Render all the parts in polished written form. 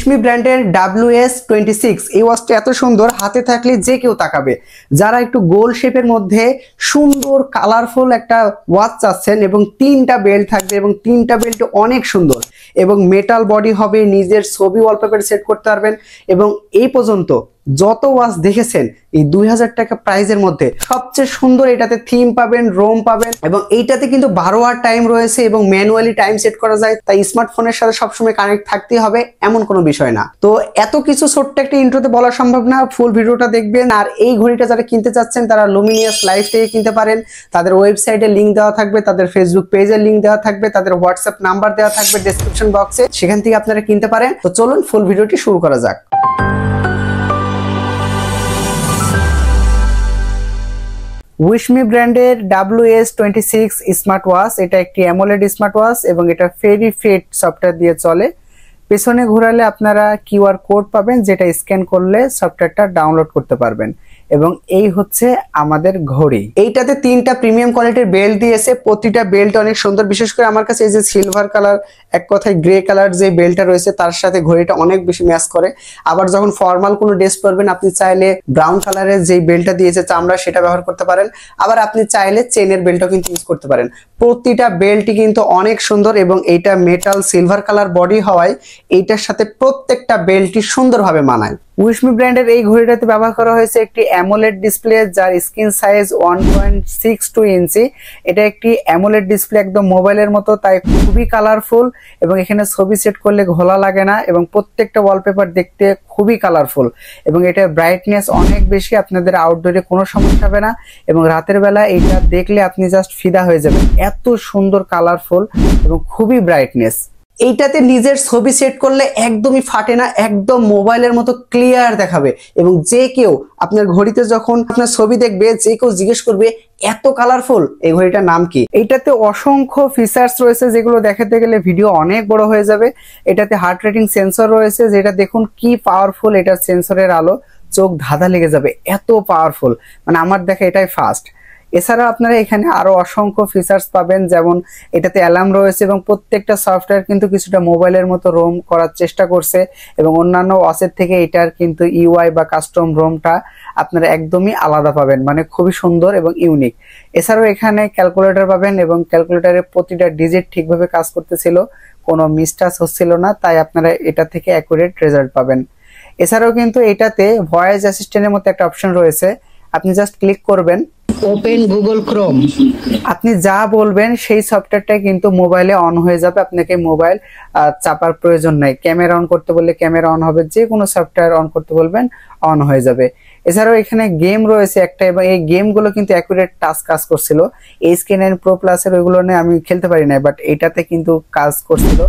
উইশমি ব্র্যান্ডের WS26 এই ওয়াচটা এত সুন্দর, হাতে থাকলে যে কেউ তাকাবে। যারা একটু গোল শেপের মধ্যে সুন্দর কালারফুল একটা ওয়াচ চাচ্ছেন এবং 3টা বেল্ট থাকবে এবং 3টা বেল্ট অনেক সুন্দর এবং মেটাল বডি হবে, নিজের ছবি ওয়ালপেপার সেট করতে পারবেন। এবং এই পর্যন্ত যত ওয়াচ দেখেছেন এই 2000 টাকা প্রাইজের মধ্যে সবচেয়ে সুন্দর এটাতে থিম পাবেন, রোম পাবেন এবং এইটাতে কিন্তু 12 আওয়ার টাইম রয়েছে এবং ম্যানুয়ালি টাইম সেট করা যায়। তাই স্মার্টফোনের সাথে সবসময় কানেক্ট থাকতেই হবে এমন কোনো বিষয় না। তো এত কিছু ছোট্ট একটা ইন্ট্রোতে বলা সম্ভব না, ফুল ভিডিওটা দেখবেন। আর এই ঘড়িটা যারা কিনতে চাচ্ছেন তারা লুমিনিয়াস লাইফ থেকে কিনতে পারেন। তাদের ওয়েবসাইটে লিঙ্ক দেওয়া থাকবে, তাদের ফেসবুক পেজের লিঙ্ক দেওয়া থাকবে, তাদের হোয়াটসঅ্যাপ নাম্বার দেওয়া থাকবে ডেসক্রিপশন বক্সে, সেখান থেকে আপনারা কিনতে পারেন। তো চলুন ফুল ভিডিওটি শুরু করা যাক। উইশমি ব্র্যান্ডের WS26 স্মার্ট ওয়াচ, এটা একটি অ্যামোলেড স্মার্ট ওয়াচ এবং এটা ফেরি ফিট সফটওয়্যার দিয়ে চলে। পেছনে ঘোরালে আপনারা কিউআর কোড পাবেন, যেটা স্ক্যান করলে সফটওয়্যারটা ডাউনলোড করতে পারবেন। এবং এই হচ্ছে আমাদের ঘড়ি। এইটাতে 3টা প্রিমিয়াম কোয়ালিটির বেল্ট দিয়েছে, প্রতিটা বেল্ট অনেক সুন্দর। বিশেষ করে আমার কাছে এই যে সিলভার কালার, এক কথায় গ্রে কালার যে বেল্টটা রয়েছে তার সাথে ঘড়িটা অনেক বেশি ম্যাচ করে। আবার যখন ফর্মাল কোনো ড্রেস পরবেন আপনি চাইলে ব্রাউন কালারের যে বেল্টটা দিয়েছে চামড়া সেটা ব্যবহার করতে পারেন। আবার আপনি চাইলে চেনের বেল্টও কিন্তু ইউজ করতে পারেন। প্রতিটা বেল্টই কিন্তু অনেক সুন্দর এবং এইটা মেটাল সিলভার কালার বডি হওয়ায় এইটার সাথে প্রত্যেকটা বেল্টই সুন্দরভাবে মানায়। উইশমি ব্র্যান্ডের এই ঘড়িটাতে ব্যবহার করা হয়েছে একটি অ্যামোলেড ডিসপ্লে, যার স্ক্রিন সাইজ 1.62 ইঞ্চি। এটা একটি অ্যামোলেড ডিসপ্লে, একদম মোবাইলের মতো, তাই খুবই কালারফুল এবং এখানে ছবি সেট করলে ঘোলা লাগে না এবং প্রত্যেকটা ওয়ালপেপার দেখতে খুবই কালারফুল এবং এটা ব্রাইটনেস অনেক বেশি। আপনাদের আউটডোরে কোনো সমস্যা হবে না এবং রাতের বেলা এটা দেখলে আপনি জাস্ট ফিদা হয়ে যাবেন, এত সুন্দর কালারফুল এবং খুবই ব্রাইটনেস। এইটাতে নিজের ছবি সেট করলে একদমই ফাটে না, একদম মোবাইলের মতো ক্লিয়ার দেখাবে এবং যে কেউ আপনার ঘড়িতে যখন আপনার ছবি দেখবে যে কেউ জিজ্ঞেস করবে এত কালারফুল এই ঘড়িটার নাম কি। এইটাতে অসংখ্য ফিচার্স রয়েছে যেগুলো দেখাতে গেলে ভিডিও অনেক বড় হয়ে যাবে। এটাতে হার্ট রেটিং সেন্সর রয়েছে, যেটা দেখুন কি পাওয়ারফুল, এটার সেন্সরের আলো চোখ ধাঁধা লেগে যাবে, এত পাওয়ারফুল, মানে আমার দেখা এটাই ফার্স্ট। এছাড়াও আপনারা এখানে আরো অসংখ্য ফিচার্স পাবেন, যেমন এটাতে অ্যালার্ম রয়েছে এবং প্রত্যেকটা সফটওয়্যার কিন্তু কিছুটা মোবাইলের মতো রোম করার চেষ্টা করছে এবং অন্যান্য ওয়াচের থেকে এটার কিন্তু ইউআই বা কাস্টম রোমটা আপনারা একদমই আলাদা পাবেন, মানে খুবই সুন্দর এবং ইউনিক। এছাড়াও এখানে ক্যালকুলেটর পাবেন এবং ক্যালকুলেটরের প্রতিটা ডিজিট ঠিকভাবে কাজ করতেছিল, কোনো মিসটাচ হচ্ছিল না, তাই আপনারা এটা থেকে অ্যাকুরেট রেজাল্ট পাবেন। এছাড়াও কিন্তু এটাতে ভয়েস অ্যাসিস্ট্যান্টের মতো একটা অপশন রয়েছে, আপনি জাস্ট ক্লিক করবেন ওপেন গুগল ক্রোম, আপনি যা বলবেন সেই সফটওয়্যারটা কিন্তু মোবাইলে অন হয়ে যাবে, আপনাকে মোবাইল চাপার প্রয়োজন নাই। ক্যামেরা অন করতে বললে ক্যামেরা অন হবে, যে কোনো সফটওয়্যার অন করতে বলবেন অন হয়ে যাবে। এছাড়াও এখানে গেম রয়েছে একটা এবং এই গেমগুলো কিন্তু অ্যাকুরেট টাচ কাজ করছিল। HK9 Pro Plus এর ওইগুলো নিয়ে আমি খেলতে পারি না, বাট এটাতে কিন্তু কাজ করছিল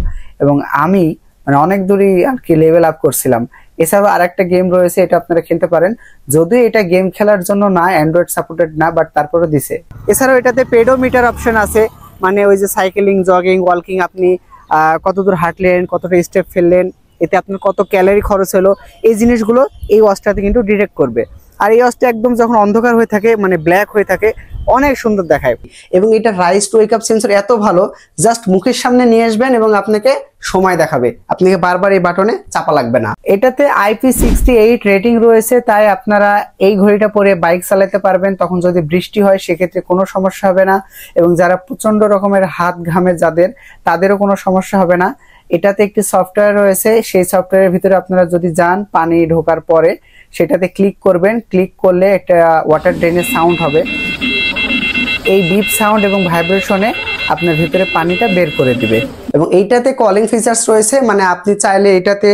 এবং আমি মানে অনেক দূরই আর কি লেভেল আপ করছিলাম। এছাড়াও আরেকটা গেম রয়েছে, এটা আপনারা খেলতে পারেন, যদিও এটা গেম খেলার জন্য না, অ্যান্ড্রয়েড সাপোর্টেড না, বাট তারপরে দিছে। এছাড়াও এটাতে পেডোমিটার অপশন আছে, মানে ওই যে সাইকেলিং, জগিং, ওয়াকিং, আপনি কতদূর হাঁটলেন, কতটা স্টেপ ফেললেন, এতে আপনার কত ক্যালোরি খরচ হলো, এই জিনিসগুলো এই ওয়াচটাতে কিন্তু ডিটেক্ট করবে। আর এই ওয়াচটা একদম যখন অন্ধকার হয়ে থাকে, মানে ব্ল্যাক হয়ে থাকে, অনেক সুন্দর দেখায়। এবং এটা rise to wake up sensor এত ভালো, জাস্ট মুখের সামনে নিয়ে আসবেন এবং আপনাকে সময় দেখাবে, আপনাকে বারবার এই বাটনে চাপা লাগবে না। এটাতে IP68 রেটিং রয়েছে, তাই আপনারা এই ঘড়িটা পরে বাইক চালাতে পারবেন, তখন যদি বৃষ্টি হয় সেক্ষেত্রে কোনো সমস্যা হবে না এবং যারা প্রচন্ড রকমের হাত ঘামে যাদের, তাদেরও কোনো সমস্যা হবে না। এটাতে একটি সফটওয়্যার রয়েছে, সেই সফটওয়্যারের ভিতরে আপনারা যদি যান, পানি ঢোকার পরে সেটাতে ক্লিক করবেন, ক্লিক করলে একটা ওয়াটার ড্রেনের সাউন্ড হবে, এই ডিপ সাউন্ড এবং ভাইব্রেশনে আপনার ভিতরে পানিটা বের করে দিবে। এবং এইটাতে কলিং ফিচার্স রয়েছে, মানে আপনি চাইলে এটাতে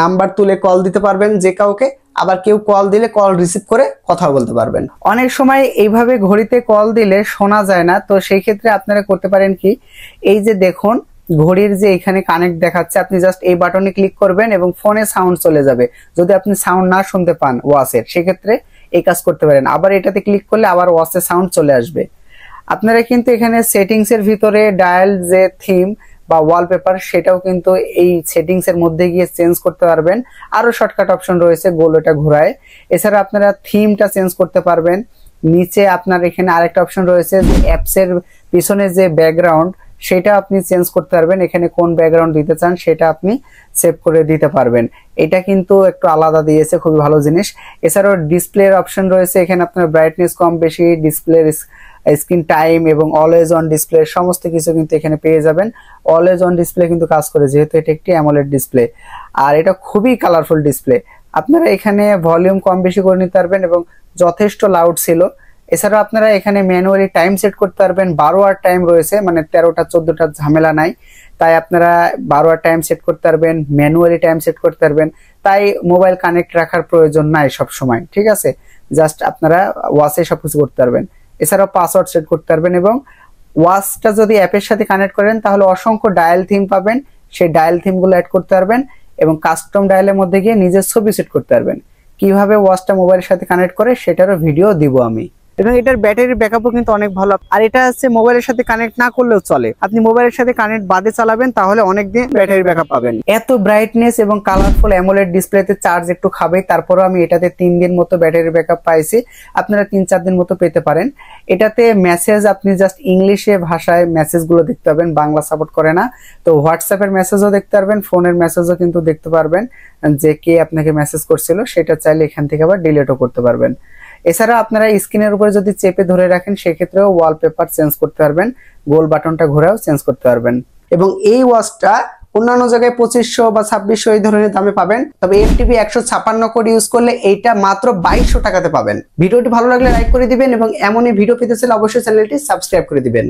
নাম্বার তুলে কল দিতে পারবেন যে কাউকে, আবার কেউ কল দিলে কল রিসিভ করে কথা বলতে পারবেন। অনেক সময় এইভাবে ঘড়িতে কল দিলে শোনা যায় না, তো সেই ক্ষেত্রে আপনারা করতে পারেন কি, এই যে দেখুন ঘড়ির যে এখানে কানেক্ট দেখাচ্ছে, আপনি জাস্ট এই বাটনে ক্লিক করবেন এবং ফোনে সাউন্ড চলে যাবে। যদি আপনি সাউন্ড না শুনতে পান ওয়াচের, সেক্ষেত্রে এই কাজ করতে পারেন। আবার এটাতে ক্লিক করলে আবার ওয়াচের সাউন্ড চলে আসবে। আপনারা কিন্তু এখানে সেটিংস এর ভিতরে ডায়াল যে থিম বা ওয়ালপেপার, সেটাও কিন্তু এই সেটিংস এর মধ্যে গিয়ে চেঞ্জ করতে পারবেন। আরো শর্টকাট অপশন রয়েছে, গোল এটা ঘোরায়। এছাড়া আপনারা থিমটা চেঞ্জ করতে পারবেন। নিচে আপনার এখানে আরেকটা অপশন রয়েছে, অ্যাপস এর পিছনে যে ব্যাকগ্রাউন্ড সেটা আপনি চেঞ্জ করতে পারবেন। এখানে কোন ব্যাকগ্রাউন্ড দিতে চান সেটা আপনি সেভ করে দিতে পারবেন। এটা কিন্তু একটু আলাদা দিয়েছে, খুবই ভালো জিনিস। এছাড়াও ডিসপ্লের অপশন রয়েছে, এখানে আপনার ব্রাইটনেস কম বেশি, ডিসপ্লের স্ক্রিন টাইম এবং অলওয়েজ অন ডিসপ্লে সমস্ত কিছু কিন্তু এখানে পেয়ে যাবেন। অলওয়েজ অন ডিসপ্লে কিন্তু কাজ করে, যেহেতু এটা একটি অ্যামোলেড ডিসপ্লে আর এটা খুবই কালারফুল ডিসপ্লে। আপনারা এখানে ভলিউম কম বেশি করে নিতে পারবেন এবং যথেষ্ট লাউড ছিল। এছাড়াও আপনারা এখানে ম্যানুয়ালি টাইম সেট করতে পারবেন। 12 আওয়ার টাইম রয়েছে, মানে 13টা 14টা ঝামেলা নাই। তাই আপনারা 12 আওয়ার টাইম সেট করতে পারবেন, ম্যানুয়ালি টাইম সেট করতে পারবেন। তাই মোবাইল কানেক্ট রাখার প্রয়োজন নাই সব সময়, ঠিক আছে। জাস্ট আপনারা ওয়াচে সবকিছু করতে পারবেন। এছাড়াও পাসওয়ার্ড সেট করতে পারবেন এবং ওয়াচটা যদি অ্যাপের সাথে কানেক্ট করেন তাহলে অসংখ্য ডায়াল থিম পাবেন, সেই ডায়াল থিমগুলো অ্যাড করতে পারবেন এবং কাস্টম ডায়ালের মধ্যে গিয়ে নিজের ছবি সেট করতে পারবেন। কিভাবে ওয়াচটা মোবাইলের সাথে কানেক্ট করে সেটারও ভিডিও দিব আমি। এবং এটার ব্যাটারির ব্যাকআপও কিন্তু অনেক ভালো। আর এটা হচ্ছে মোবাইলের সাথে কানেক্ট না করলেও চলে, আপনি মোবাইলের সাথে কানেক্ট বাদে চালাবেন তাহলে অনেকদিন ব্যাটারি ব্যাকআপ পাবেন। এত ব্রাইটনেস এবং কালারফুল অ্যামোলেড ডিসপ্লেতে চার্জ একটু খাবে, তারপরেও আমি এটাতে 3 দিন মতো ব্যাটারি ব্যাকআপ পাইছি। আপনারা 3-4 দিন মতো পেতে পারেন। এটাতে মেসেজ আপনি জাস্ট ইংলিশে ভাষায় মেসেজগুলো দেখতে পাবেন, বাংলা সাপোর্ট করে না। তো হোয়াটসঅ্যাপের মেসেজও দেখতে পারবেন, ফোনের মেসেজও কিন্তু দেখতে পারবেন, যে কে আপনাকে মেসেজ করছিল সেটা চাইলে এখান থেকে আবার ডিলিটও করতে পারবেন। এছাড়া আপনারা স্ক্রিনের উপরে যদি চেপে ধরে রাখেন সেক্ষেত্রেও ওয়ালপেপার চেঞ্জ করতে পারবেন, গোল বাটনটা ঘোরাও চেঞ্জ করতে পারবেন। এবং এই ওয়াচটা অন্যান্য জায়গায় 2500 বা 2600 এই ধরনের দামে পাবেন, তবে FTP 156 কোড ইউজ করলে এইটা মাত্র 2200 টাকাতে পাবেন। ভিডিওটি ভালো লাগলে লাইক করে দিবেন এবং এমনই ভিডিও পেতে চাইলে অবশ্যই চ্যানেলটি সাবস্ক্রাইব করে দিবেন।